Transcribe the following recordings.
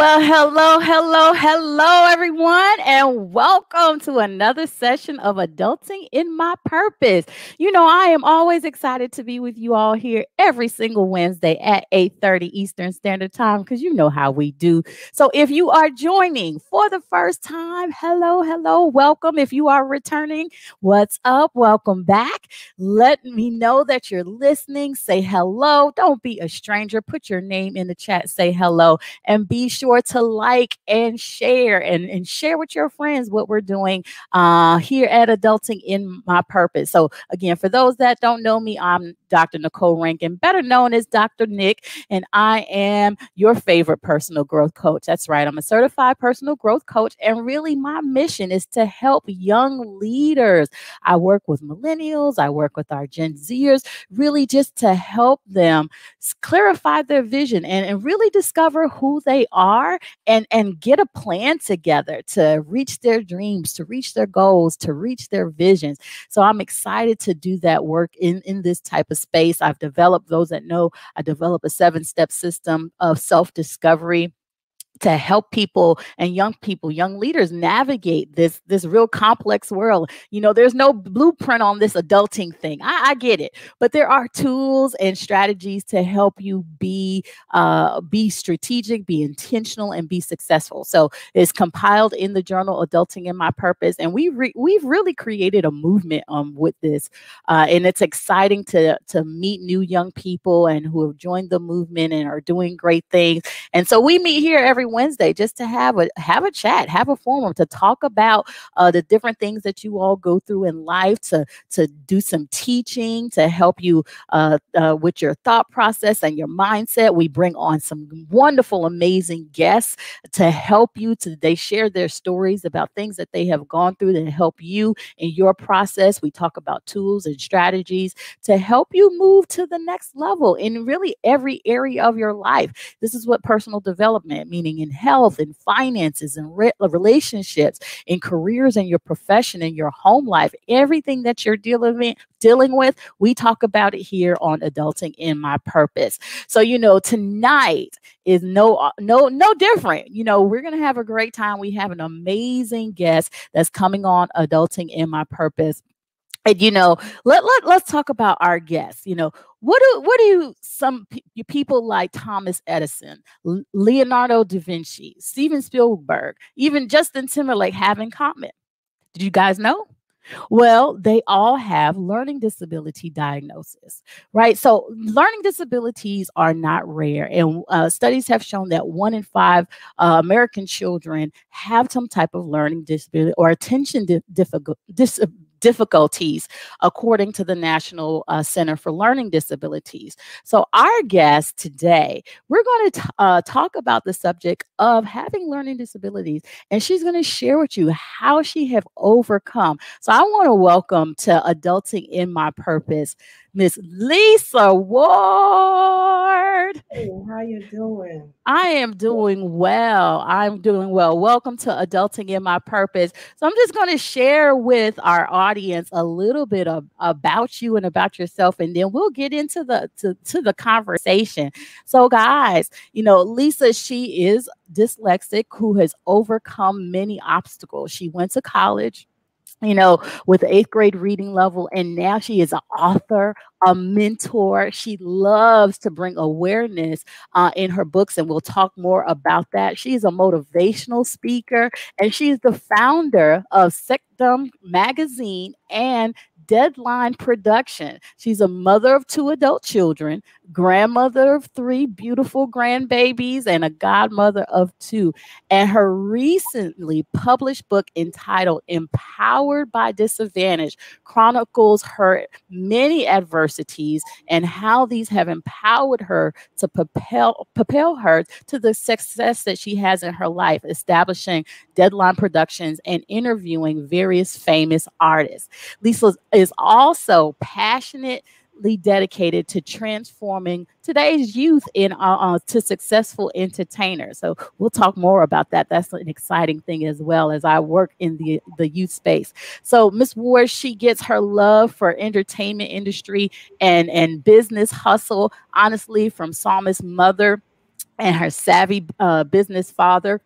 Well, hello, everyone, and welcome to another session of Adulting in My Purpose. I am always excited to be with you all here every single Wednesday at 8:30 Eastern Standard Time because you know how we do. So if you are joining for the first time, hello, welcome. If you are returning, what's up? Welcome back. Let me know that you're listening. Say hello. Don't be a stranger. Put your name in the chat. Say hello. And be sure to like and share and share with your friends what we're doing here at Adulting in My Purpose. So again, for those that don't know me, I'm Dr. Nicole Rankin, better known as Dr. Nick, and I am your favorite personal growth coach. That's right. I'm a certified personal growth coach, and really my mission is to help young leaders. I work with millennials. I work with our Gen Zers, really just to help them clarify their vision and really discover who they are and get a plan together to reach their dreams, to reach their goals, to reach their visions. So I'm excited to do that work in this type of space. I've developed, those that know, I developed a 7-step system of self-discovery to help people and young leaders navigate this real complex world. There's no blueprint on this adulting thing. I get it, but there are tools and strategies to help you be strategic, be intentional, and be successful. So it's compiled in the journal Adulting in My Purpose, and we've really created a movement with this, and it's exciting to meet new young people and who have joined the movement and are doing great things. And so we meet here every Wednesday just to have a chat, have a forum to talk about the different things that you all go through in life, to do some teaching, to help you with your thought process and your mindset. We bring on some wonderful, amazing guests to help you. They share their stories about things that they have gone through to help you in your process. We talk about tools and strategies to help you move to the next level in really every area of your life. This is what personal development, meaning in health and finances and relationships, in careers and your profession and your home life, everything that you're dealing with, we talk about it here on Adulting in My Purpose. So, tonight is no different. We're going to have a great time. We have an amazing guest that's coming on Adulting in My Purpose. And let's talk about our guests. What do some people like Thomas Edison, Leonardo da Vinci, Steven Spielberg, even Justin Timberlake have in common? Did you guys know? Well, they all have learning disability diagnosis, right? So learning disabilities are not rare. And studies have shown that 1 in 5 American children have some type of learning disability or attention difficulties, according to the National Center for Learning Disabilities. So our guest today, we're going to talk about the subject of having learning disabilities, and she's going to share with you how she have overcome. So I want to welcome to Adulting in My Purpose, Miss Lisa Ward. Hey, how you doing? I am doing well. Welcome to Adulting in My Purpose. So I'm just going to share with our audience a little bit about you and about yourself, and then we'll get into the conversation. So guys, Lisa, she is dyslexic who has overcome many obstacles. She went to college, with the 8th grade reading level. And now she is an author, a mentor. She loves to bring awareness in her books, and we'll talk more about that. She's a motivational speaker, and she's the founder of SECDUM magazine and Deadline Production. She's a mother of 2 adult children, grandmother of 3 beautiful grandbabies, and a godmother of 2. And her recently published book entitled Empowered by Disadvantage chronicles her many adversities and how these have empowered her to propel her to the success that she has in her life, establishing Deadline Productions and interviewing various famous artists. Lisa is also passionately dedicated to transforming today's youth to successful entertainers. So we'll talk more about that. That's an exciting thing as well, as I work in the youth space. So Miss Ward, she gets her love for entertainment industry and business hustle, honestly, from Psalmist's mother and her savvy business father,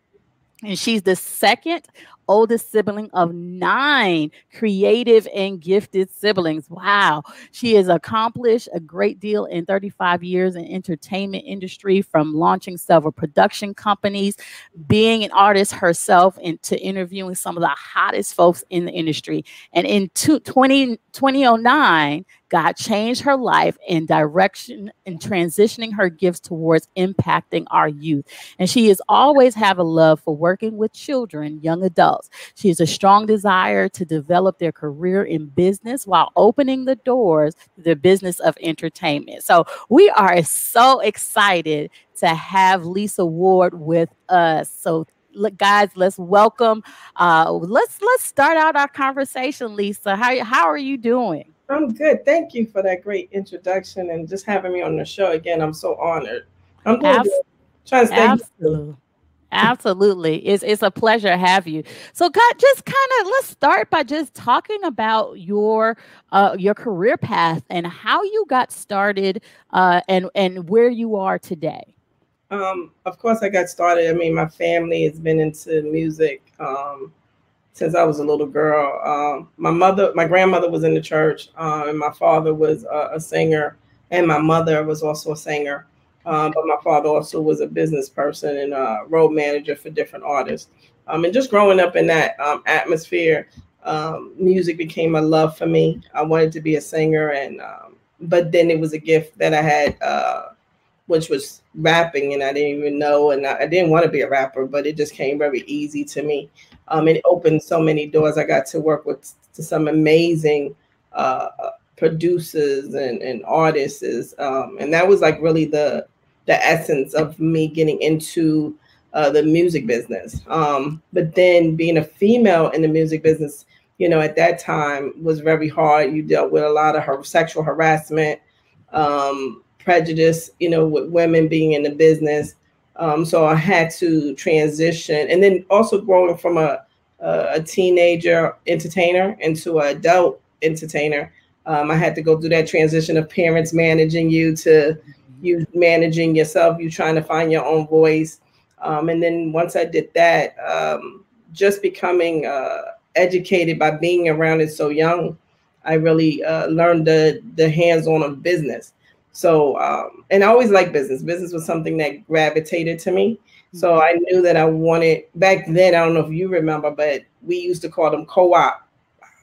and she's the second oldest sibling of 9 creative and gifted siblings. Wow. She has accomplished a great deal in 35 years in entertainment industry, from launching several production companies, being an artist herself, and to interviewing some of the hottest folks in the industry. And in 2009, God changed her life in direction and transitioning her gifts towards impacting our youth. And she has always have a love for working with children, young adults. She has a strong desire to develop their career in business while opening the doors to the business of entertainment. So we are so excited to have Lisa Ward with us. So look, guys, let's welcome. Let's start out our conversation, Lisa. How are you doing? I'm good. Thank you for that great introduction and just having me on the show again. I'm so honored. I'm doing Abs- good. Trying to stay healthy. Absolutely. Absolutely. It's a pleasure to have you. So God, just kind of let's start by just talking about your career path and how you got started and where you are today. Of course, I got started. I mean, my family has been into music since I was a little girl. My grandmother was in the church, and my father was a singer, and my mother was also a singer. But my father also was a business person and a road manager for different artists. And just growing up in that atmosphere, music became a love for me. I wanted to be a singer, and but then it was a gift that I had. Which was rapping, and I didn't even know, and I didn't want to be a rapper, but it just came very easy to me. It opened so many doors. I got to work with to some amazing producers and artists, and that was like really the essence of me getting into the music business. But then being a female in the music business, at that time was very hard. You dealt with a lot of sexual harassment, prejudice, with women being in the business. So I had to transition, and then also growing from a teenager entertainer into an adult entertainer. I had to go through that transition of parents managing you to you managing yourself, you trying to find your own voice. And then once I did that, just becoming educated by being around it so young, I really learned the hands-on of business. So, and I always liked business. Business was something that gravitated to me. So I knew that I wanted, back then, I don't know if you remember, but we used to call them co-op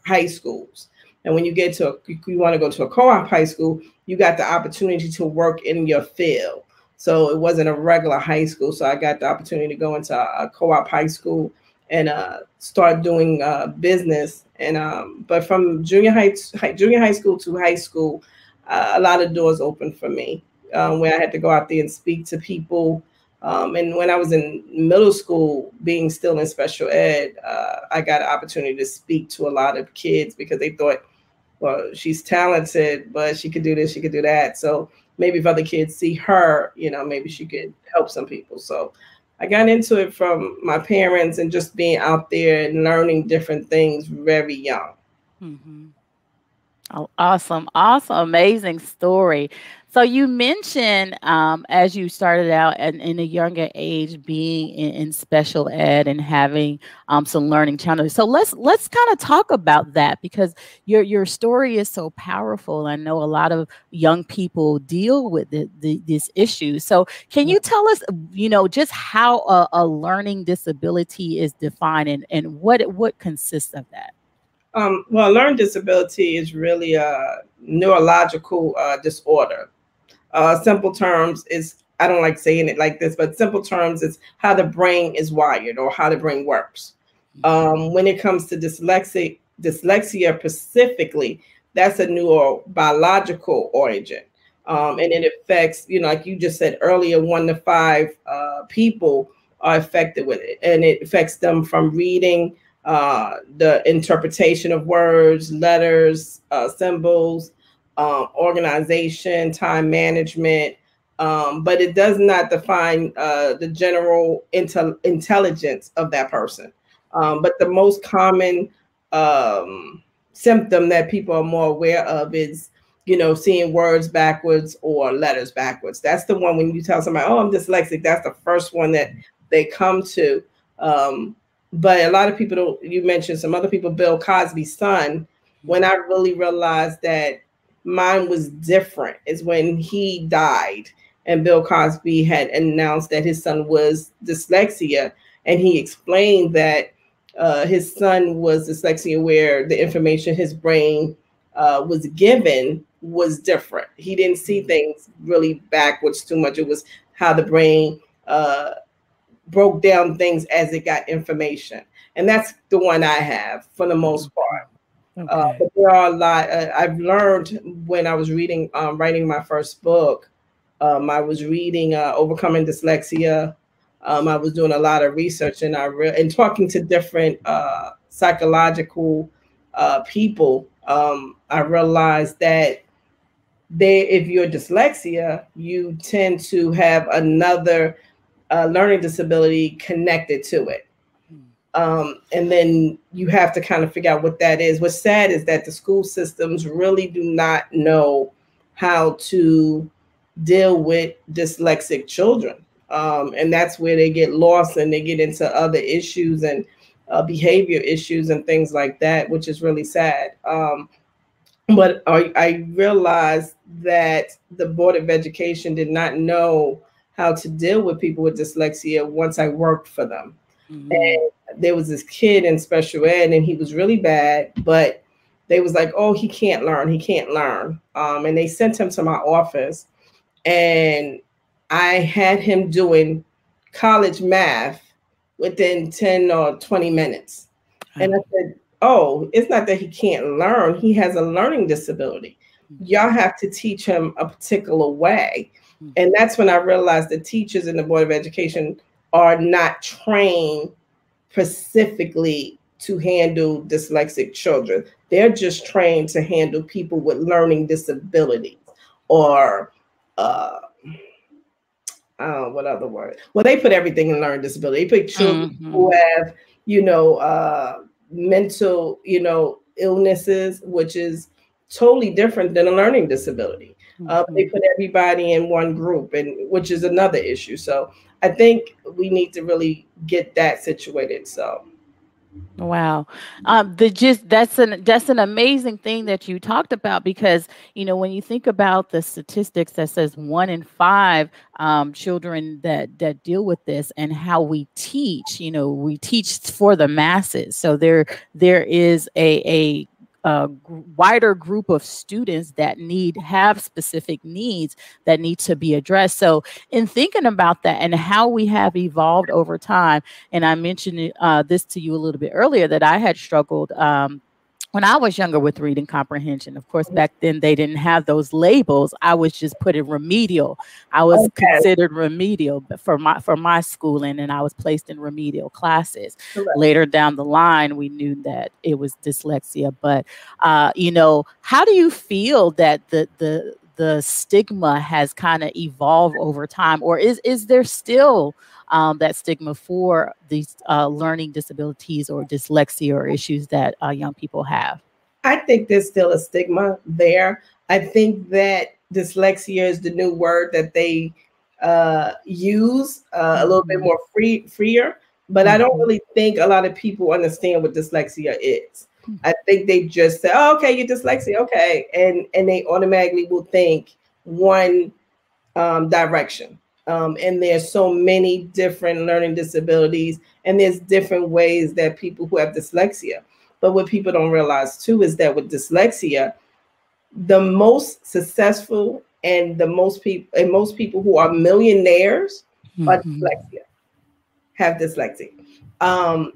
high schools. And when you get to, you want to go to a co-op high school, you got the opportunity to work in your field. So it wasn't a regular high school. So I got the opportunity to go into a co-op high school and start doing business. And but from junior high school to high school, a lot of doors opened for me, where I had to go out there and speak to people. And when I was in middle school, being still in special ed, I got an opportunity to speak to a lot of kids because they thought, well, she's talented, but she could do this, she could do that. So maybe if other kids see her, maybe she could help some people. So I got into it from my parents and just being out there and learning different things very young. Mm-hmm. Oh, awesome. Awesome. Amazing story. So you mentioned as you started out in a younger age being in special ed and having some learning challenges. So let's kind of talk about that because your story is so powerful. I know a lot of young people deal with this issue. So can you tell us, just how a learning disability is defined and what consists of that? Well, learning disability is really a neurological disorder. Simple terms is, I don't like saying it like this, but simple terms is how the brain is wired or how the brain works. When it comes to dyslexia specifically, that's a neurobiological origin. And it affects, like you just said earlier, 1 to 5 people are affected with it. And it affects them from reading, the interpretation of words, letters, symbols, organization, time management, but it does not define the general intelligence of that person. But the most common symptom that people are more aware of is seeing words backwards or letters backwards. That's the one when you tell somebody, oh, I'm dyslexic, that's the first one that they come to. But a lot of people don't, you mentioned some other people, Bill Cosby's son, when I really realized that mine was different is when he died and Bill Cosby had announced that his son was dyslexia. And he explained that his son was dyslexia where the information his brain was given was different. He didn't see things really backwards too much. It was how the brain broke down things as it got information. And that's the one I have for the most part. Okay. But there are a lot. I've learned when I was reading, writing my first book. I was reading Overcoming Dyslexia. I was doing a lot of research, and and talking to different psychological people. I realized that if you're dyslexia, you tend to have another learning disability connected to it. And then you have to kind of figure out what that is. What's sad is that the school systems really do not know how to deal with dyslexic children. And that's where they get lost and they get into other issues and behavior issues and things like that, which is really sad. But I realized that the Board of Education did not know how to deal with people with dyslexia once I worked for them. And there was this kid in special ed and he was really bad, but they was like, oh, he can't learn. And they sent him to my office and I had him doing college math within 10 or 20 minutes. And I said, oh, it's not that he can't learn. He has a learning disability. Y'all have to teach him a particular way. And that's when I realized the teachers in the Board of Education are not trained specifically to handle dyslexic children. They're just trained to handle people with learning disabilities or what other word? Well, they put everything in learning disability. They put children who have, mental, illnesses, which is totally different than a learning disability. They put everybody in one group, and which is another issue. So I think we need to really get that situated. So. Wow. That's an amazing thing that you talked about, because, when you think about the statistics that says 1 in 5 children that deal with this, and how we teach, we teach for the masses. So there is a wider group of students that have specific needs that need to be addressed. So in thinking about that and how we have evolved over time, and I mentioned this to you a little bit earlier, that I had struggled when I was younger with reading comprehension. Of course, back then they didn't have those labels. I was just put in remedial. I was considered remedial for my schooling, and I was placed in remedial classes. Correct. Later down the line, we knew that it was dyslexia. But how do you feel that the stigma has kind of evolved over time, or is there still that stigma for these learning disabilities or dyslexia or issues that young people have? I think there's still a stigma there. I think that dyslexia is the new word that they use a little bit more freer, but I don't really think a lot of people understand what dyslexia is. I think they just say, oh, okay, you're dyslexic, okay. And they automatically will think one direction. And there's so many different learning disabilities, and there's different ways that people who have dyslexia. But what people don't realize too is that with dyslexia, the most successful and most people who are millionaires are dyslexia, have dyslexia.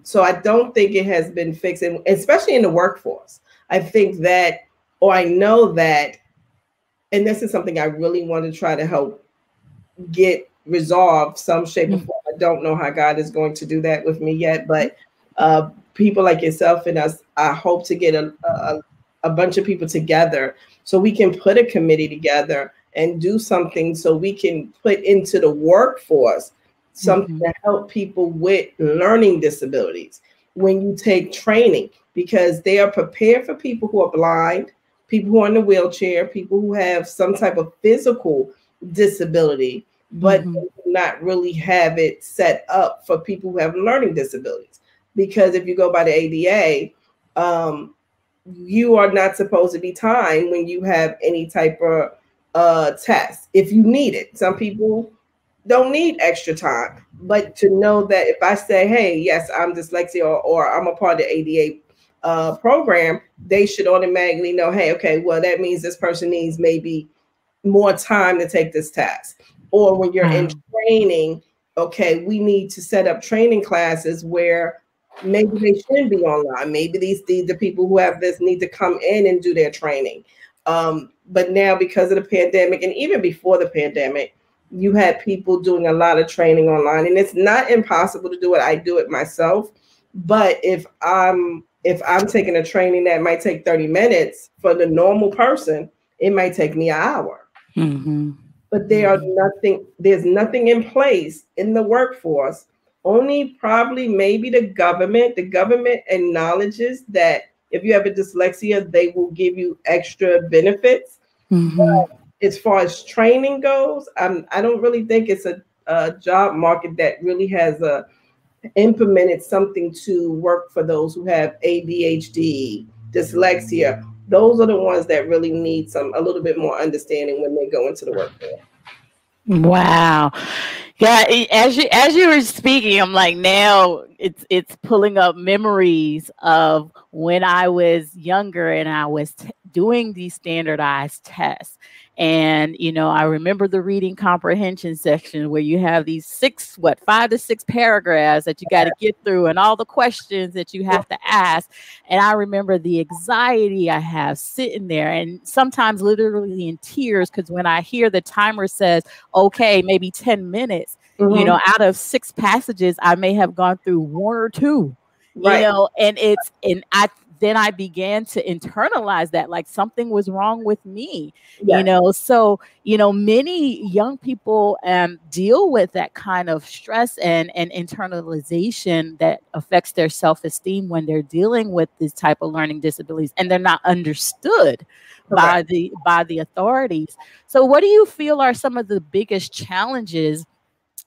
So I don't think it has been fixed, and especially in the workforce. I think that, or I know that, and this is something I really want to try to help get resolved some shape or form. I don't know how God is going to do that with me yet, but people like yourself and us, I hope to get a bunch of people together so we can put a committee together and do something so we can put into the workforce something to help people with learning disabilities when you take training, because they are prepared for people who are blind, people who are in the wheelchair, people who have some type of physical disability, but Mm-hmm. not really have it set up for people who have learning disabilities. Because if you go by the ADA, you are not supposed to be timed when you have any type of test if you need it. Some people don't need extra time, but to know that if I say, hey, yes, I'm dyslexia, or I'm a part of the ADA program, they should automatically know, hey, okay, well, that means this person needs maybe more time to take this test. Or when you're in Wow. training, okay, we need to set up training classes where maybe they shouldn't be online. Maybe the people who have this need to come in and do their training. But now, because of the pandemic, and even before the pandemic, you had people doing a lot of training online, and it's not impossible to do it. I do it myself, but if I'm taking a training that might take 30 minutes for the normal person, it might take me an hour. Mm-hmm. But Mm-hmm. there's nothing in place in the workforce. Only probably maybe the government. The government acknowledges that if you have a dyslexia, they will give you extra benefits. Mm-hmm. As far as training goes, I don't really think it's a job market that really has implemented something to work for those who have ADHD, dyslexia. Those are the ones that really need a little bit more understanding when they go into the workforce. Wow. Yeah, as you were speaking, I'm like, now it's pulling up memories of when I was younger and I was doing these standardized tests. And I remember the reading comprehension section where you have these 5 to 6 paragraphs that you got to get through and all the questions that you have to ask. And I remember the anxiety I have sitting there and sometimes literally in tears because when I hear the timer says, okay, maybe 10 minutes, Mm-hmm. out of 6 passages, I may have gone through one or two, Right. then I began to internalize that like something was wrong with me, Yes. So, many young people deal with that kind of stress and internalization that affects their self-esteem when they're dealing with this type of learning disabilities and they're not understood Correct. by the authorities. So what do you feel are some of the biggest challenges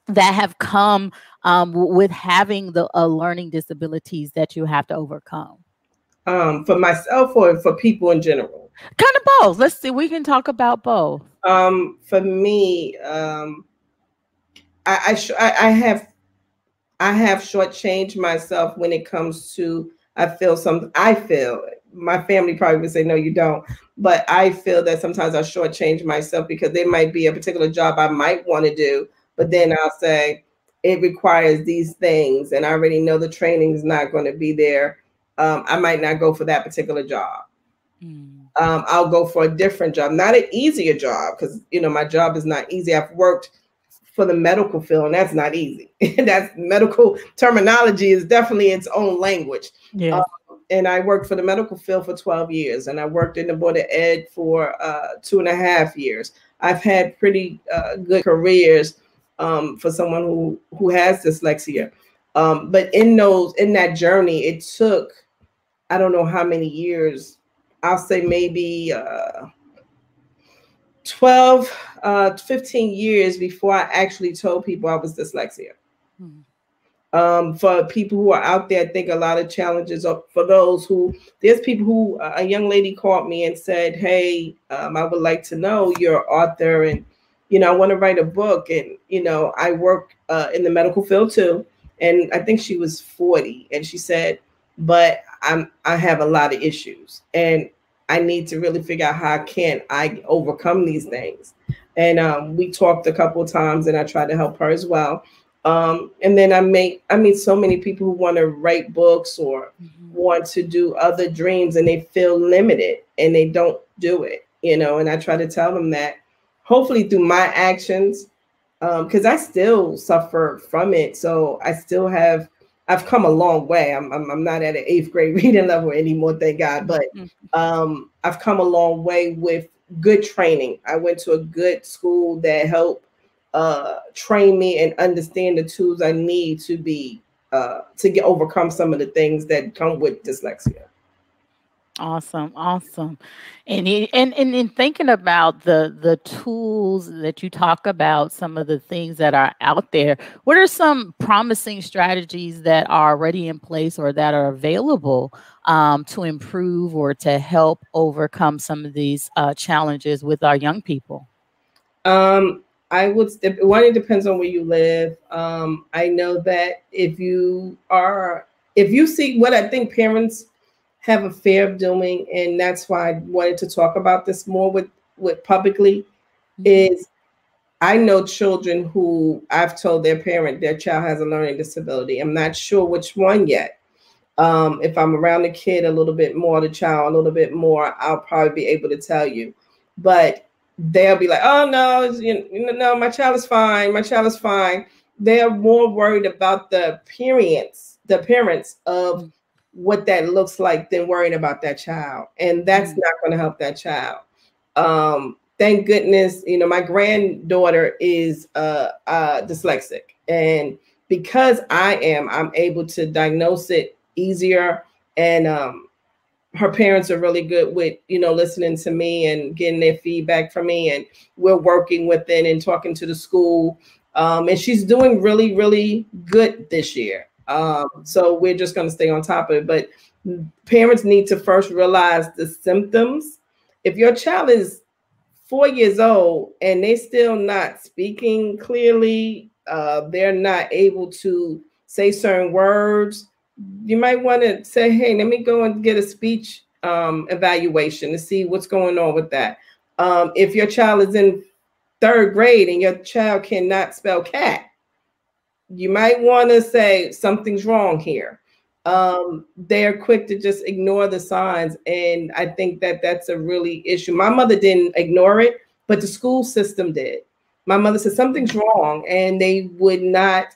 that have come with having the learning disabilities that you have to overcome? For myself or for people in general. Kind of both. Let's see. We can talk about both. For me, I have shortchanged myself when it comes to I feel my family probably would say no, you don't, but I feel that sometimes I shortchange myself because there might be a particular job I might want to do, but then I'll say it requires these things, and I already know the training is not going to be there. I might not go for that particular job. Mm. I'll go for a different job, not an easier job, because my job is not easy. I've worked for the medical field, and that's not easy. That's medical terminology is definitely its own language. Yes. And I worked for the medical field for 12 years, and I worked in the Board of Ed for 2.5 years. I've had pretty good careers for someone who has dyslexia. But in that journey, it took, I don't know how many years. I'll say maybe 12, 15 years before I actually told people I was dyslexia. Mm. For people who are out there, I think a lot of challenges are for those there's people who, a young lady called me and said, hey, I would like to know you're an author and, I want to write a book. And, I work in the medical field too. And I think she was 40 and she said, but I have a lot of issues and I need to really figure out how can I overcome these things. And we talked a couple of times and I tried to help her as well. And then I meet so many people who want to write books or want to do other dreams and they feel limited and they don't do it, and I try to tell them that hopefully through my actions, because I still suffer from it. So I've come a long way. I'm not at an 8th grade reading level anymore, thank God. But I've come a long way with good training. I went to a good school that helped train me and understand the tools I need to overcome some of the things that come with dyslexia. Awesome, awesome. And in thinking about the tools that you talk about, some of the things that are out there, what are some promising strategies that are already in place or that are available to improve or to help overcome some of these challenges with our young people? Um, I would, one, it depends on where you live. I know that if you see what I think parents have a fear of doing, and that's why I wanted to talk about this more with publicly, Mhm. is I know children who I've told their parent their child has a learning disability. I'm not sure which one yet. If I'm around the kid a little bit more, the child a little bit more, I'll probably be able to tell you. But they'll be like, "Oh no, no, my child is fine. My child is fine." They're more worried about the appearance of Mm, what that looks like than worrying about that child, and that's mm, not going to help that child. Thank goodness, my granddaughter is dyslexic, and because I'm able to diagnose it easier, and her parents are really good with listening to me and getting their feedback from me, and we're working with it and talking to the school, and she's doing really really good this year. So we're just going to stay on top of it, but parents need to first realize the symptoms. If your child is 4 years old and they still not speaking clearly, they're not able to say certain words, you might want to say, hey, let me go and get a speech evaluation to see what's going on with that. If your child is in third grade and your child cannot spell cat, you might want to say something's wrong here. They're quick to just ignore the signs, and I think that that's a really issue. My mother didn't ignore it, but the school system did. My mother said something's mm, wrong, and they would not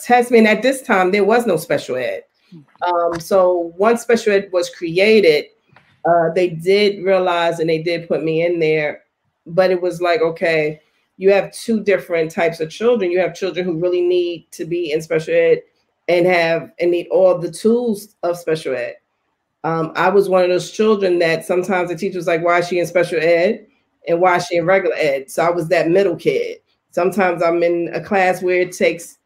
test me. And at this time, there was no special ed. mm, So once special ed was created, they did realize and they did put me in there, but it was like, okay, you have two different types of children. You have children who really need to be in special ed and need all the tools of special ed. I was one of those children that sometimes the teacher was like, why is she in special ed and why is she in regular ed? So I was that middle kid. Sometimes I'm in a class where it takes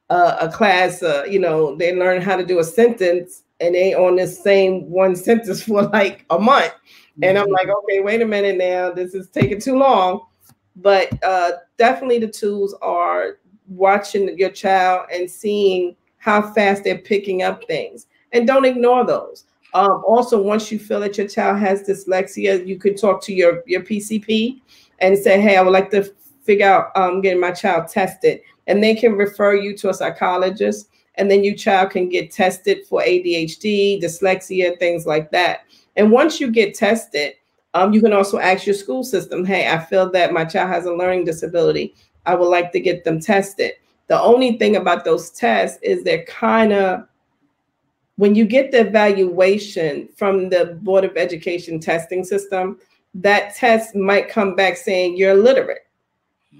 a class, they learn how to do a sentence and they on this same one sentence for like a month. And I'm like, mhm. okay, wait a minute now, this is taking too long. But definitely the tools are watching your child and seeing how fast they're picking up things. And don't ignore those. Also, once you feel that your child has dyslexia, you could talk to your PCP and say, hey, I would like to figure out getting my child tested, and they can refer you to a psychologist, and then your child can get tested for ADHD, dyslexia, things like that. And once you get tested, you can also ask your school system, hey, I feel that my child has a learning disability. I would like to get them tested. The only thing about those tests is they're kind of, when you get the evaluation from the Board of Education testing system, that test might come back saying you're illiterate,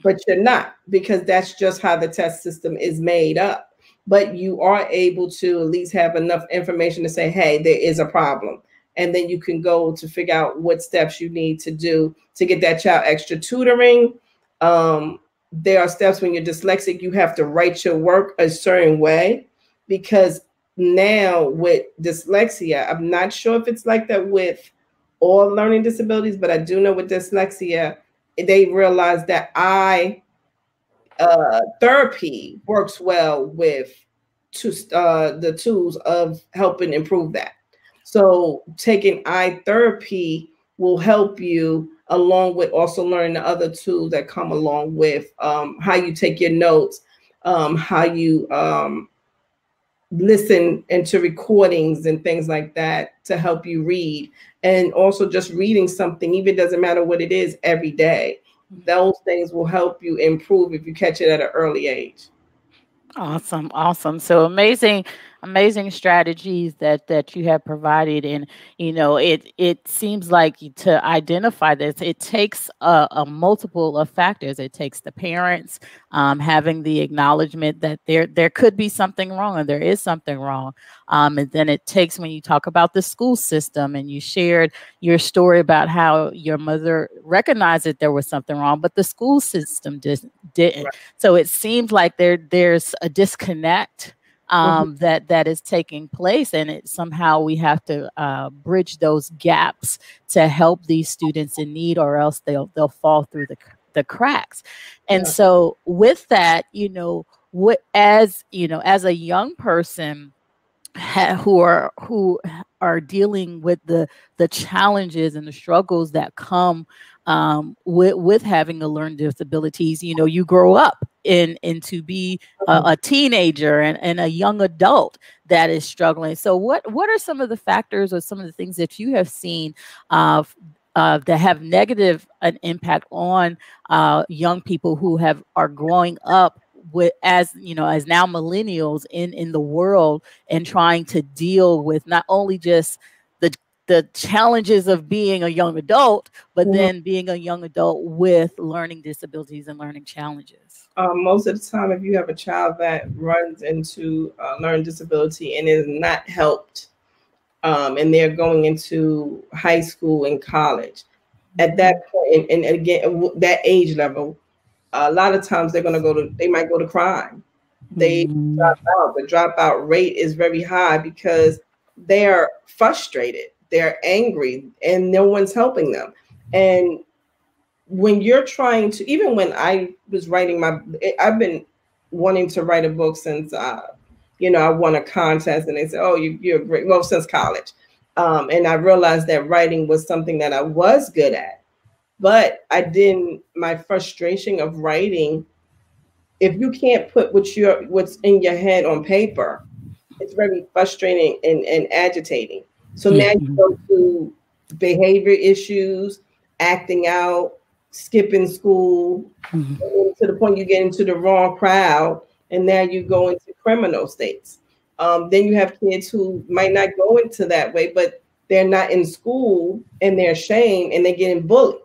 but you're not, because that's just how the test system is made up. But you are able to at least have enough information to say, hey, there is a problem. And then you can go to figure out what steps you need to do to get that child extra tutoring. There are steps when you're dyslexic, you have to write your work a certain way, because now with dyslexia, I'm not sure if it's like that with all learning disabilities, but I do know with dyslexia, they realized that therapy works well with the tools of helping improve that. So taking eye therapy will help you, along with also learning the other tools that come along with how you take your notes, how you listen into recordings and things like that to help you read. And also just reading something, even doesn't matter what it is, every day. Those things will help you improve if you catch it at an early age. Awesome, awesome. So amazing amazing strategies that you have provided. And it seems like to identify this, it takes a multiple of factors. It takes the parents having the acknowledgement that there could be something wrong, and there is something wrong. And then it takes, when you talk about the school system, and you shared your story about how your mother recognized that there was something wrong, but the school system didn't. Right. So it seems like there's a disconnect Mhm. that is taking place, and it somehow we have to bridge those gaps to help these students in need, or else they'll fall through the cracks. And Yeah. so with that, what, as as a young person who are dealing with the challenges and the struggles that come with having to learn disabilities. You grow up in to be Mhm. a teenager and a young adult that is struggling. So what are some of the factors or some of the things that you have seen that have negative an impact on young people who are growing up with, as now millennials in the world, and trying to deal with not only just the challenges of being a young adult, but Mhm. then being a young adult with learning disabilities and learning challenges? Most of the time, if you have a child that runs into learning disability and is not helped, and they're going into high school and college, at that Mhm. point, and again, that age level, a lot of times they might go to crime. They Mhm. drop out. The dropout rate is very high because they're frustrated, they're angry, and no one's helping them. And when you're trying to, even when I was writing I've been wanting to write a book since, I won a contest and they said, oh, you're great. Well, since college. And I realized that writing was something that I was good at, but my frustration of writing, if you can't put what's in your head on paper, it's very frustrating and agitating. So now you Mhm. go to behavior issues, acting out, skipping school, Mhm. and to the point you get into the wrong crowd, and now you go into criminal states. Then you have kids who might not go into that way, but they're not in school and they're ashamed and they're getting bullied.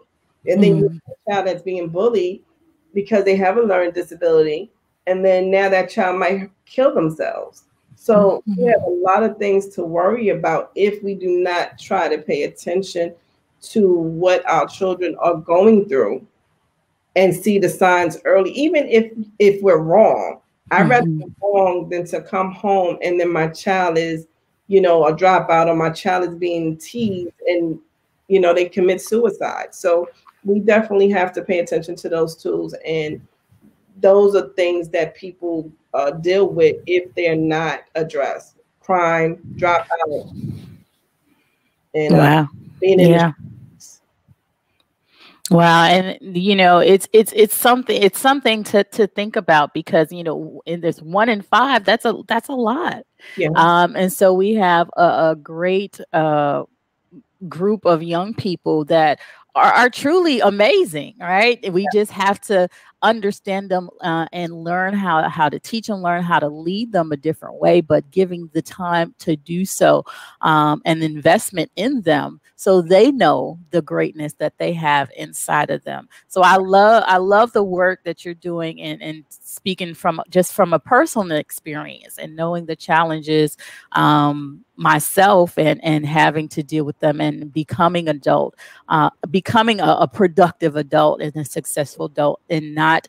And then you Mhm. have a child that's being bullied because they have a learning disability, and then now that child might kill themselves. So we have Mhm. a lot of things to worry about if we do not try to pay attention to what our children are going through and see the signs early, even if we're wrong. I'd rather be Mhm. wrong than to come home and then my child is, a dropout, or my child is being teased and they commit suicide. So we definitely have to pay attention to those tools, and those are things that people deal with if they're not addressed. Crime, dropout, and Wow. being in the Yeah. streets. Wow, and it's something to think about, because in this 1 in 5, that's a lot. Yes. And so we have a great group of young people that are truly amazing, right? We just have to understand them and learn how to teach them, learn how to lead them a different way, but giving the time to do so, and investment in them, so they know the greatness that they have inside of them. So I love the work that you're doing, and speaking from a personal experience and knowing the challenges myself, and having to deal with them, and becoming a productive adult and a successful adult, and not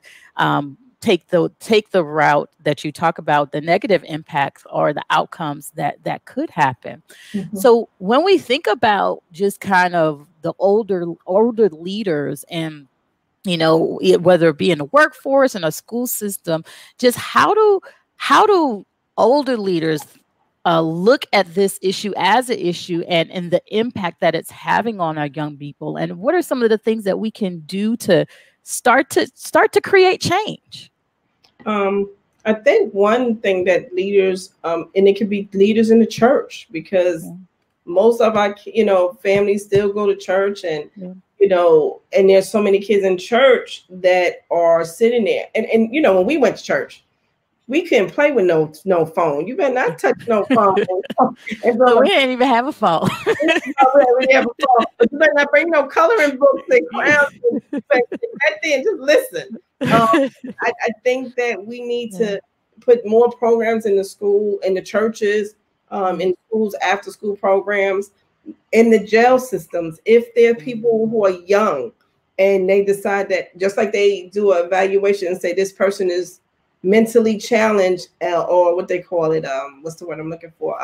take the route that you talk about, the negative impacts or the outcomes that could happen. Mhm. So when we think about just kind of the older leaders, and whether it be in the workforce, in a school system, just how do older leaders look at this issue as an issue, and the impact that it's having on our young people, and what are some of the things that we can do to start to create change? Um, I think one thing that leaders, and it could be leaders in the church, because Yeah, most of our, families still go to church, and yeah, and there's so many kids in church that are sitting there, and when we went to church, We couldn't play with no phone. You better not touch no phone. And Look, go, we didn't even have a phone. we have a phone, but you better not bring no coloring books and crowns and back there and just listen. Um, I think that we need Yeah. to put more programs in the school, in the churches, in schools, after school programs, in the jail systems. If there are people who are young and they decide that, just like they do an evaluation and say this person is mentally challenged, or what they call it, what's the word I'm looking for?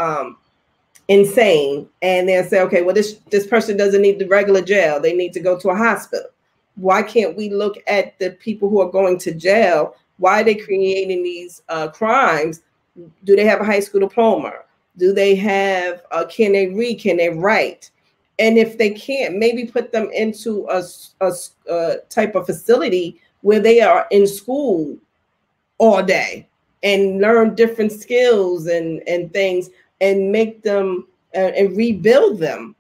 Insane, and they'll say, okay, well, this person doesn't need the regular jail, they need to go to a hospital. Why can't we look at the people who are going to jail? Why are they creating these crimes? Do they have a high school diploma? Do they have can they read, can they write? And if they can't, maybe put them into a type of facility where they are in school all day and learn different skills and things, and make them and rebuild them,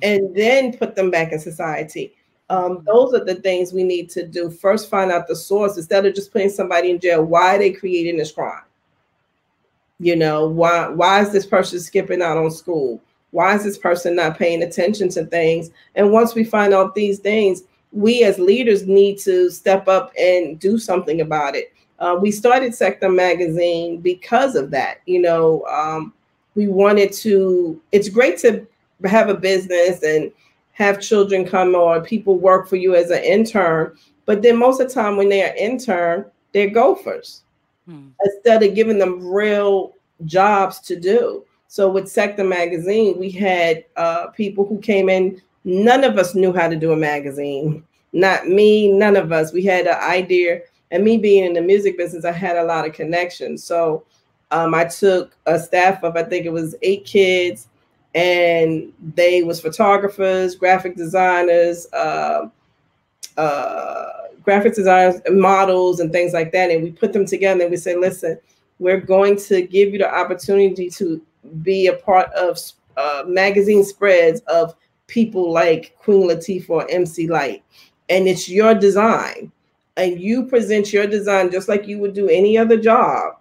and then put them back in society. Those are the things we need to do. First, find out the source instead of just putting somebody in jail. Why are they creating this crime? You know, why is this person skipping out on school? Why is this person not paying attention to things? And once we find out these things, we as leaders need to step up and do something about it. We started SECDUM magazine because of that. You know, we wanted to, it's great to have a business and have children come or people work for you as an intern, but then most of the time when they are intern, they're gophers. Instead of giving them real jobs to do. So with SECDUM magazine, we had people who came in. None of us knew how to do a magazine. Not me, none of us. We had an idea, and me being in the music business, I had a lot of connections. So I took a staff of, I think it was 8 kids, and they was photographers, graphic designers, models, and things like that. And we put them together and we say, listen, we're going to give you the opportunity to be a part of magazine spreads of people like Queen Latifah or MC Light. And it's your design. And you present your design just like you would do any other job.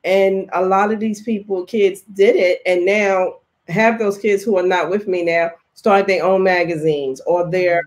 And a lot of these people, kids, did it. And now have those kids who are not with me now start their own magazines, or they're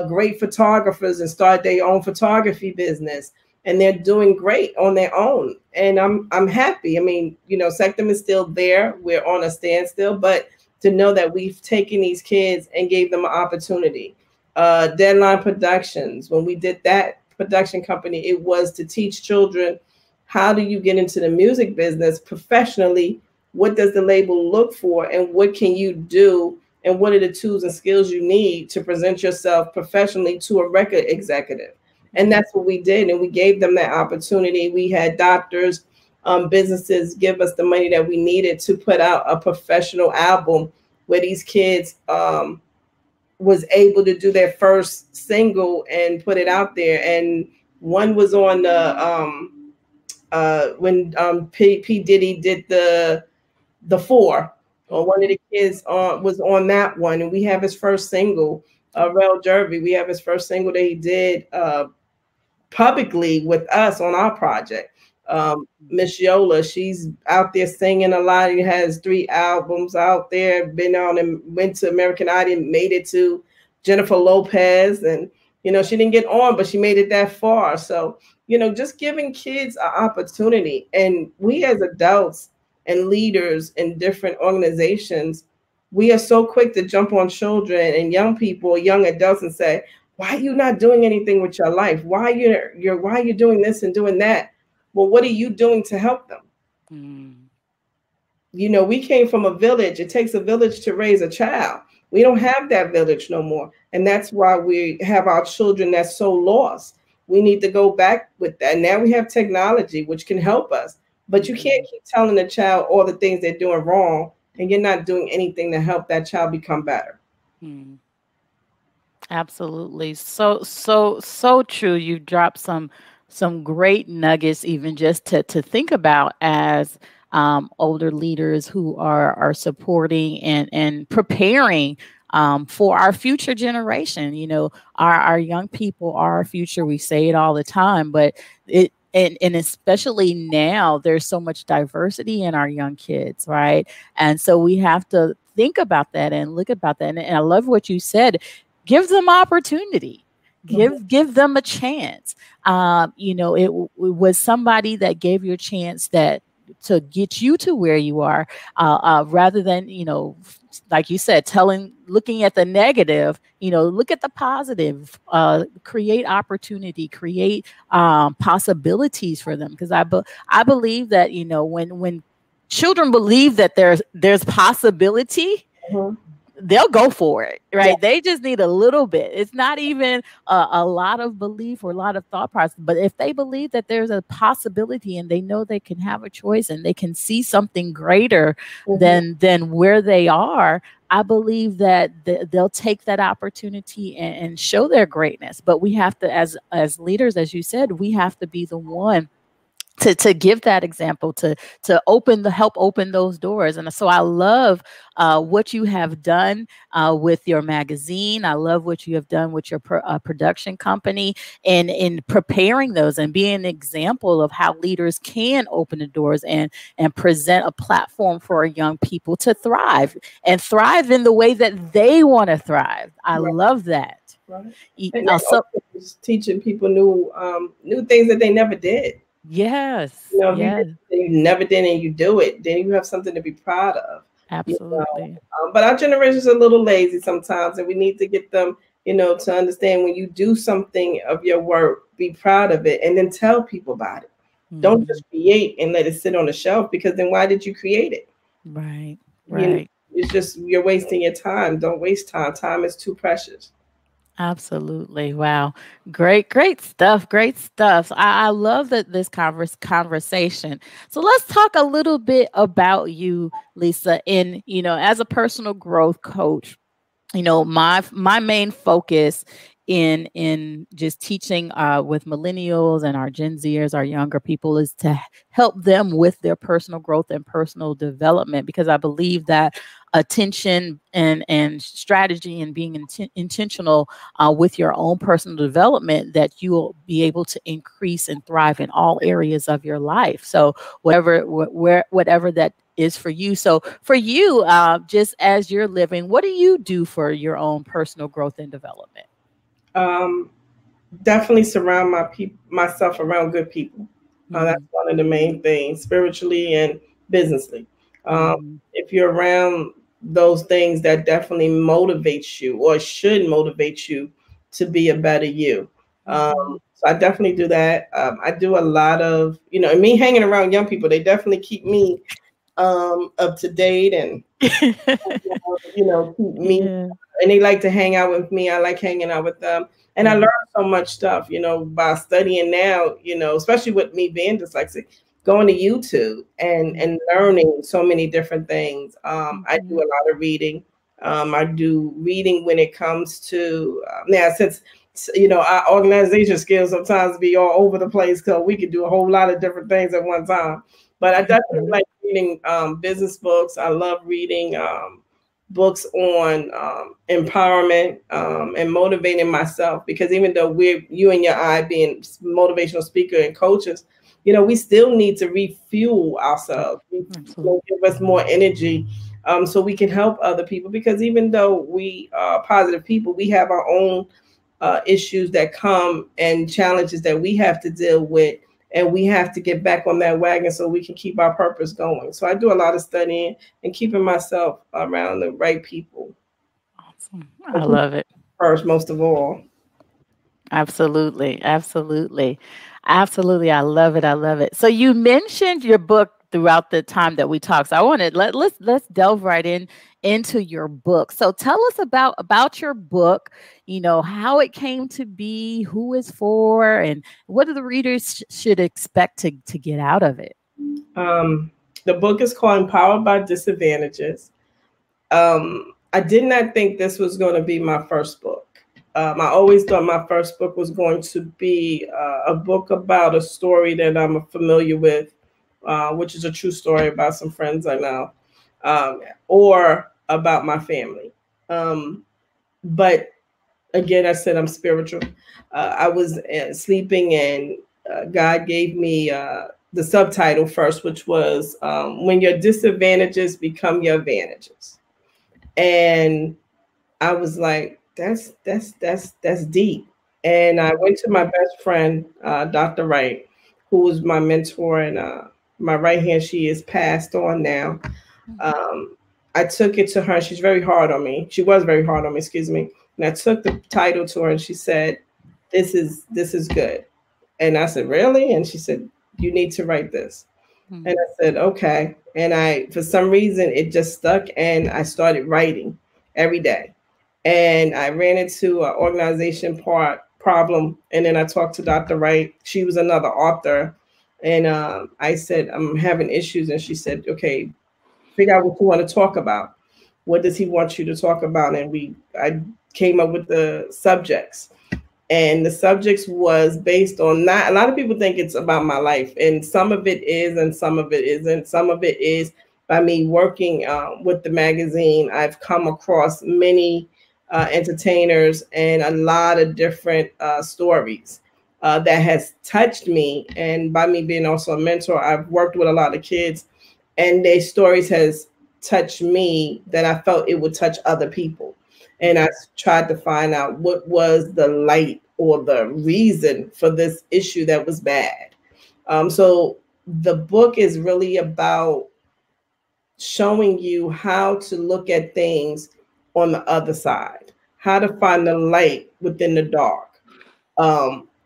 great photographers and start their own photography business, and they're doing great on their own. And I'm happy. I mean, you know, SECDUM is still there. We're on a standstill, but to know that we've taken these kids and gave them an opportunity. Deadline Productions, when we did that production company, it was to teach children, how do you get into the music business professionally? What does the label look for, and what can you do? And what are the tools and skills you need to present yourself professionally to a record executive? And that's what we did. And we gave them that opportunity. We had doctors, businesses give us the money that we needed to put out a professional album where these kids was able to do their first single and put it out there. And one was on the when P. Diddy did the 4, or one of the kids was on that one, and we have his first single, Rel Jervy. We have his first single that he did publicly with us on our project. Miss Yola, she's out there singing a lot. He has 3 albums out there, been on and went to American Idol, made it to Jennifer Lopez, and you know, she didn't get on, but she made it that far. So, you know, just giving kids an opportunity. And we as adults and leaders in different organizations, we are so quick to jump on children and young people, young adults, and say, why are you not doing anything with your life? Why are you doing this and doing that? Well, what are you doing to help them? You know, we came from a village. It takes a village to raise a child. We don't have that village no more. And that's why we have our children that's so lost. We need to go back with that. Now we have technology, which can help us. But you can't keep telling a child all the things they're doing wrong, and you're not doing anything to help that child become better. Absolutely. So true. You dropped some great nuggets, even just to think about as older leaders who are supporting and preparing for our future generation. You know, our young people are our future. We say it all the time, but and especially now, there's so much diversity in our young kids, right? And so we have to think about that and look about that. And I love what you said. Give them opportunity. Give them a chance. It was somebody that gave you a chance that to get you to where you are, rather than, like you said, looking at the negative, look at the positive, create opportunity, create possibilities for them. Because I believe that, when children believe that there's possibility, Mhm. they'll go for it, Yeah. right? They just need a little bit. It's not even a lot of belief or a lot of thought process, but if they believe that there's a possibility and they know they can have a choice and they can see something greater Mhm. than where they are, I believe that they'll take that opportunity and show their greatness. But we have to, as leaders, as you said, we have to be the one to give that example, to help open those doors. And so I love what you have done with your magazine. I love what you have done with your production company, and in preparing those and being an example of how leaders can open the doors and present a platform for young people to thrive and thrive in the way that they want to thrive. I Right. love that. Right. Y- And uh, then so also just teaching people new things that they never did. yes, If you did yes, something you never did and you do it, then you have something to be proud of. You know. absolutely. But our generation's a little lazy sometimes, and we need to get them, to understand when you do something of your work, be proud of it, and then tell people about it. Don't Mhm. just create and let it sit on the shelf, because then why did you create it? Right, You know, right. it's just you're wasting your time. Don't waste time. Time is too precious. Absolutely. Wow. Great, great stuff. Great stuff. I love that this conversation. So let's talk a little bit about you, Lisa, in, as a personal growth coach. My main focus in just teaching with millennials and our Gen Zers, our younger people, is to help them with their personal growth and personal development, because I believe that attention and strategy and being intentional with your own personal development, that you will be able to increase and thrive in all areas of your life. So whatever that is for you. So for you, just as you're living, what do you do for your own personal growth and development? Um, Definitely surround myself around good people. That's Mm-hmm. one of the main things, spiritually and businessly. Um, Mm-hmm. if you're around those things, that definitely motivates you, or should motivate you to be a better you. Mm-hmm. So I definitely do that. I do a lot of, and me hanging around young people, they definitely keep me up to date, and keep me, Yeah. and they like to hang out with me. I like hanging out with them. And I learned Mm-hmm. so much stuff, by studying now, especially with me being dyslexic, going to YouTube and learning so many different things. I do Mm-hmm. a lot of reading. I do reading when it comes to now, since our organization skills sometimes be all over the place, because we could do a whole lot of different things at one time. But I definitely like reading business books. I love reading books on empowerment and motivating myself, because even though you and your I being motivational speaker and coaches, we still need to refuel ourselves, Absolutely. give us more energy, so we can help other people, because even though we are positive people, we have our own issues that come and challenges that we have to deal with, and we have to get back on that wagon so we can keep our purpose going. So I do a lot of studying and keeping myself around the right people. Awesome. I love it. First, most of all. Absolutely. Absolutely. Absolutely. I love it. I love it. So you mentioned your book throughout the time that we talked. So I wanted let's delve right into your book. So tell us about your book, how it came to be, who it's for, and what do the readers should expect to get out of it. Um, the book is called Empowered by Disadvantages. I did not think this was going to be my first book. I always thought my first book was going to be a book about a story that I'm familiar with, which is a true story about some friends I know, or about my family. But again, I said I'm spiritual. I was sleeping, and God gave me the subtitle first, which was When Your Disadvantages Become Your Advantages. And I was like, that's deep. And I went to my best friend, Dr. Wright, who was my mentor and my right hand. She is passed on now. I took it to her. She's very hard on me. She was very hard on me, excuse me. And I took the title to her and she said, this is good. And I said, really? And she said, you need to write this. And I said, okay. And for some reason, it just stuck and I started writing every day. And I ran into an organization problem. And then I talked to Dr. Wright. She was another author. And I said, I'm having issues. And she said, okay, figure out what you want to talk about. What does he want you to talk about? And I came up with the subjects. And the subjects was based on not, a lot of people think it's about my life, and some of it is, and some of it isn't. Some of it is by me working with the magazine. I've come across many entertainers and a lot of different stories that has touched me. And by me being also a mentor, I've worked with a lot of kids, and their stories has touched me that I felt it would touch other people. And I tried to find out what was the light or the reason for this issue that was bad. So the book is really about showing you how to look at things on the other side, how to find the light within the dark.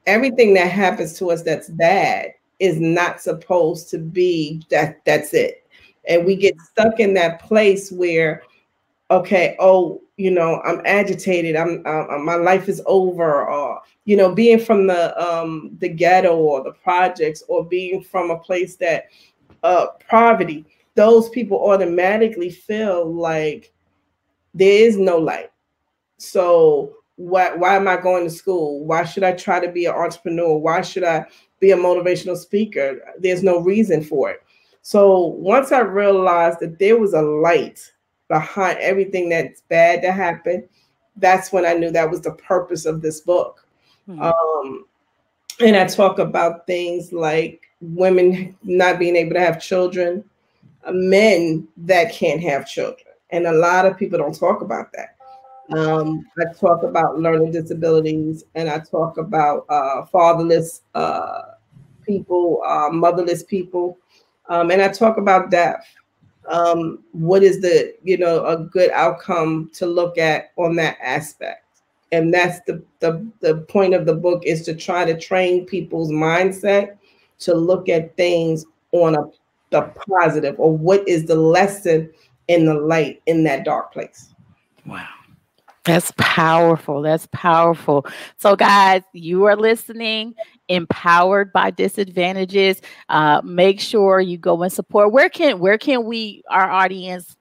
Everything that happens to us that's bad is not supposed to be that's it. And we get stuck in that place where, okay, oh, I'm agitated. My life is over, or being from the ghetto or the projects, or being from a place that poverty. Those people automatically feel like there is no light. So why am I going to school? Why should I try to be an entrepreneur? Why should I be a motivational speaker? There's no reason for it. So once I realized that there was a light behind everything that's bad to happen, that's when I knew that was the purpose of this book. And I talk about things like women not being able to have children, men that can't have children. And a lot of people don't talk about that. I talk about learning disabilities, and I talk about fatherless people, motherless people, and I talk about death. What is a good outcome to look at on that aspect? And that's the point of the book, is to try to train people's mindset to look at things on the positive, or what is the lesson in the light in that dark place. Wow. That's powerful. That's powerful. So, guys, you are listening, Empowered by Disadvantages. Make sure you go and support. Where can we, our audience,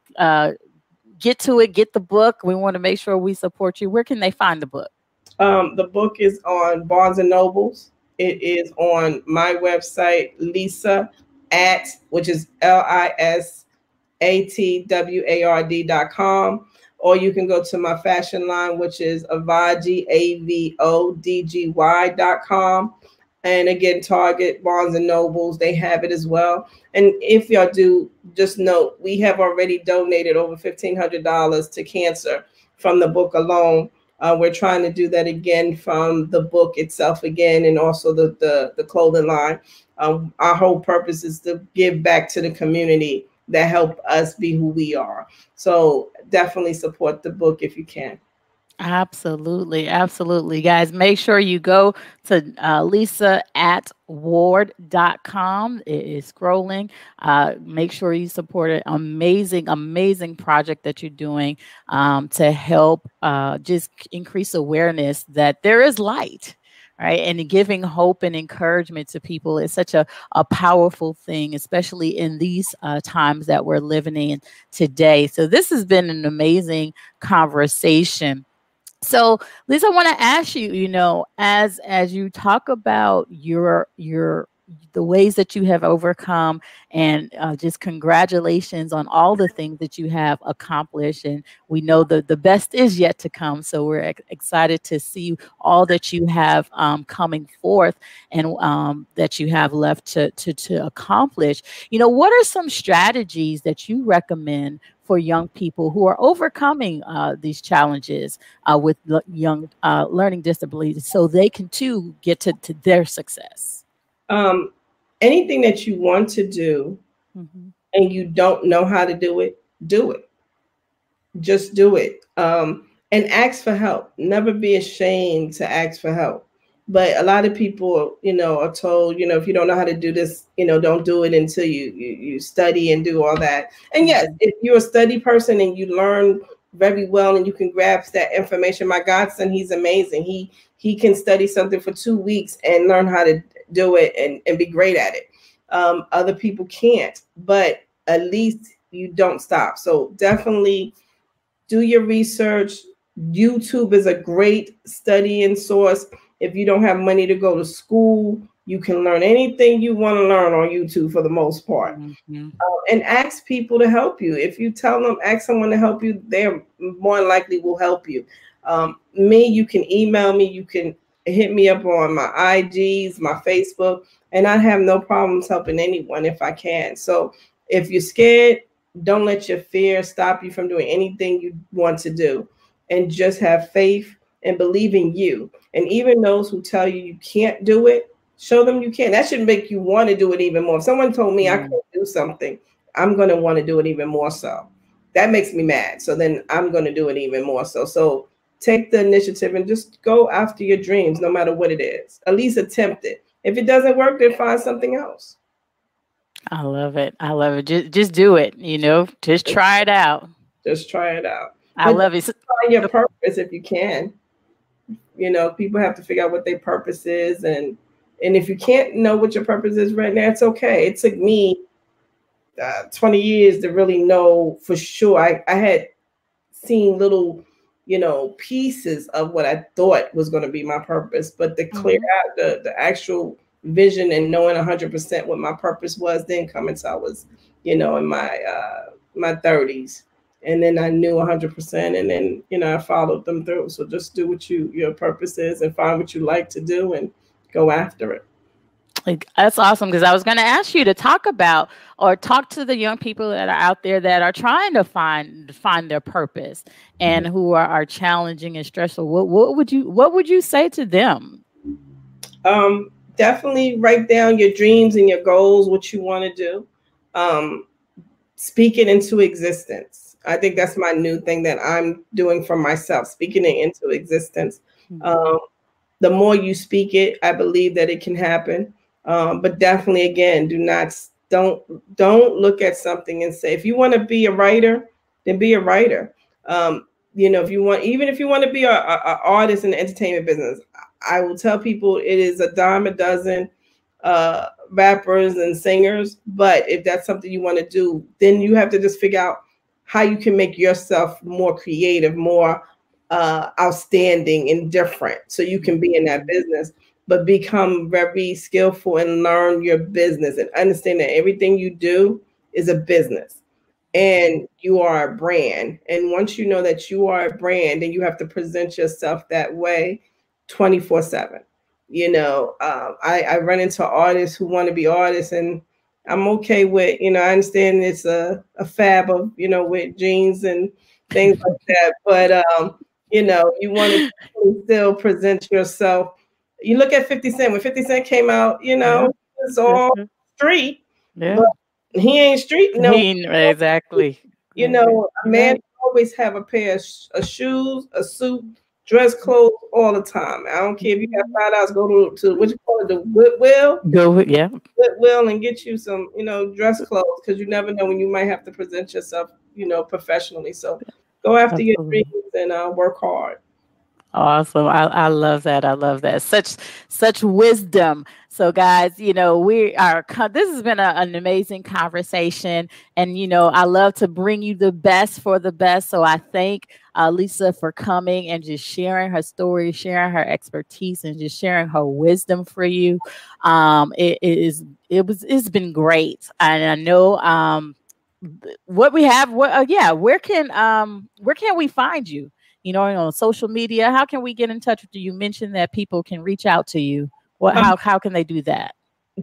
get to it, get the book? We want to make sure we support you. Where can they find the book? The book is on Barnes and Nobles. It is on my website, Lisa at, which is LISATWARD.com. Or you can go to my fashion line, which is Avodgy, AVODGY.com. And again, Target, Barnes and Nobles, they have it as well. And if y'all do, just note, we have already donated over $1,500 to cancer from the book alone. We're trying to do that again from the book itself again, and also the clothing line. Our whole purpose is to give back to the community that help us be who we are. So definitely support the book if you can. Absolutely. Absolutely. Guys, make sure you go to Lisa at ward.com. It is scrolling. Make sure you support an amazing project that you're doing to help just increase awareness that there is light. Right. And giving hope and encouragement to people is such a powerful thing, especially in these times that we're living in today. So this has been an amazing conversation. So, Lisa, I want to ask you, as you talk about your the ways that you have overcome, and just congratulations on all the things that you have accomplished. And we know the best is yet to come. So we're excited to see all that you have coming forth, and that you have left to accomplish. What are some strategies that you recommend for young people who are overcoming these challenges with young learning disabilities, so they can too get to their success? Anything that you want to do and you don't know how to do it, do it. Just do it. And ask for help. Never be ashamed to ask for help. But a lot of people, are told, if you don't know how to do this, don't do it until you study and do all that. And yes, if you're a study person and you learn very well and you can grasp that information, my godson, he's amazing. He can study something for 2 weeks and learn how to do it and be great at it. Other people can't, but at least you don't stop. So definitely do your research. YouTube is a great studying source. If you don't have money to go to school, you can learn anything you want to learn on YouTube for the most part. And ask people to help you. If you tell them, ask someone to help you, they're more than likely will help you. You can email me, you can hit me up on my IGs, my Facebook, and I have no problems helping anyone if I can. So if you're scared, don't let your fear stop you from doing anything you want to do, and just have faith and believe in you. And even those who tell you you can't do it, show them you can. That should make you want to do it even more. If someone told me I can't do something, I'm going to want to do it even more so. That makes me mad. So then I'm going to do it even more so. So take the initiative and just go after your dreams, no matter what it is. At least attempt it. If it doesn't work, then find something else. I love it. I love it. Just do it, just try it out. Just try it out. I love it. Find your purpose if you can. People have to figure out what their purpose is. And if you can't know what your purpose is right now, it's okay. It took me 20 years to really know for sure. I had seen little, pieces of what I thought was going to be my purpose, but to clear out the actual vision and knowing 100% what my purpose was didn't come until I was, in my 30s. And then I knew 100%, and then, I followed them through. So just do what your purpose is, and find what you like to do and go after it. That's awesome, because I was going to ask you to talk about, or talk to the young people that are out there that are trying to find their purpose, and who are challenging and stressful. What would you say to them? Definitely write down your dreams and your goals, what you want to do. Speak it into existence. I think that's my new thing that I'm doing for myself, speaking it into existence. The more you speak it, I believe that it can happen. But definitely, again, don't look at something and say, if you want to be a writer, then be a writer. If you want to be a artist in the entertainment business, I will tell people it is a dime a dozen rappers and singers. But if that's something you want to do, then you have to just figure out how you can make yourself more creative, more outstanding and different, so you can be in that business. But become very skillful and learn your business, and understand that everything you do is a business, and you are a brand. And once you know that you are a brand, then you have to present yourself that way 24/7. I run into artists who want to be artists, and I'm okay with, I understand it's a fab of, with jeans and things like that. But, you want to still present yourself. You look at 50 Cent. When 50 Cent came out, it's all street. Yeah. But he ain't street. No, exactly. A man always have a pair of shoes, a suit, dress clothes all the time. I don't care if you have $5. Go to what you call it, the Goodwill. Goodwill, and get you some, dress clothes, because you never know when you might have to present yourself, professionally. So go after your dreams and work hard. Awesome. I love that. I love that. Such wisdom. So guys, this has been an amazing conversation. And, I love to bring you the best for the best. So I thank Lisa for coming and just sharing her story, sharing her expertise, and just sharing her wisdom for you. It's been great. And I know, what we have, where can we find you? On social media, how can we get in touch with you? You mentioned that people can reach out to you. How can they do that?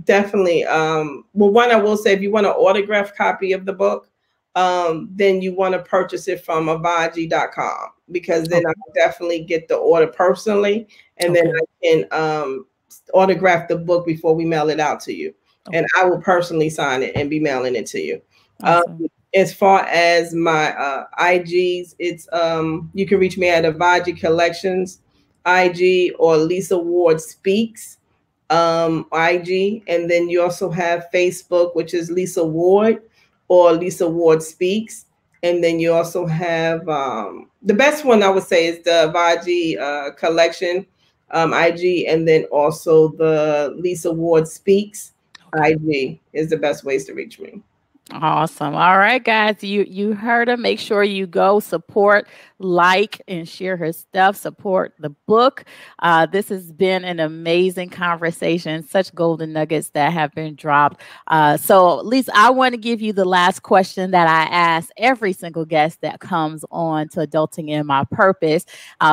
Definitely. Well, one, I will say, if you want an autographed copy of the book, then you want to purchase it from avaji.com, because then I can definitely get the order personally, and then I can autograph the book before we mail it out to you. And I will personally sign it and be mailing it to you. Awesome. As far as my IGs, it's you can reach me at Avaji Collections IG, or Lisa Ward Speaks IG, and then you also have Facebook, which is Lisa Ward or Lisa Ward Speaks, and then you also have the best one I would say is the Avaji Collection IG, and then also the Lisa Ward Speaks IG is the best ways to reach me. Awesome. All right, guys, you heard her. Make sure you go support, like, and share her stuff. Support the book. This has been an amazing conversation. Such golden nuggets that have been dropped. So, Lisa, I want to give you the last question that I ask every single guest that comes on to Adulting in My Purpose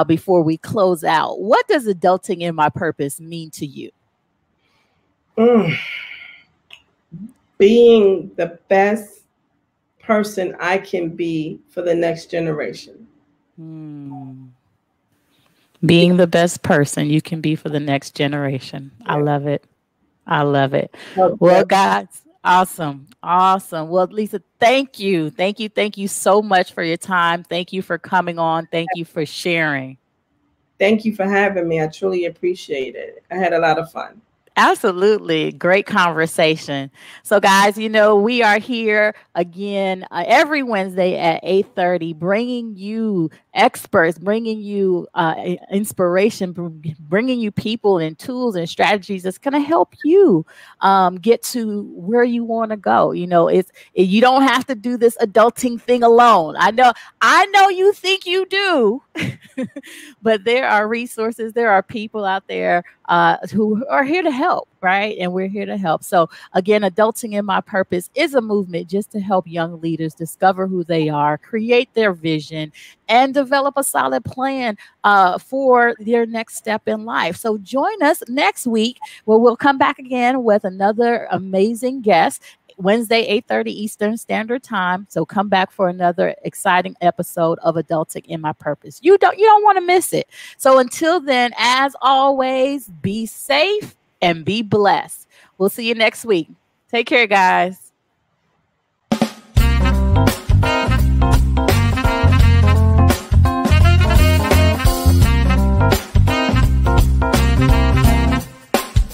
before we close out. What does adulting in my purpose mean to you? Being the best person I can be for the next generation. Being the best person you can be for the next generation. Yeah. I love it. I love it. Okay. Well, guys, awesome. Awesome. Well, Lisa, thank you. Thank you. Thank you so much for your time. Thank you for coming on. Thank you for sharing. Thank you for having me. I truly appreciate it. I had a lot of fun. Absolutely. Great conversation. So guys, we are here again every Wednesday at 8:30, bringing you experts, bringing you inspiration, bringing you people and tools and strategies that's going to help you get to where you want to go. You don't have to do this adulting thing alone. I know you think you do, but there are resources, there are people out there who are here to help, right? And we're here to help. So again, Adulting in My Purpose is a movement just to help young leaders discover who they are, create their vision, and develop a solid plan for their next step in life. So join us next week, where we'll come back again with another amazing guest. Wednesday, 8:30 Eastern Standard Time. So come back for another exciting episode of Adulting in My Purpose. You don't want to miss it. So until then, as always, be safe and be blessed. We'll see you next week. Take care, guys.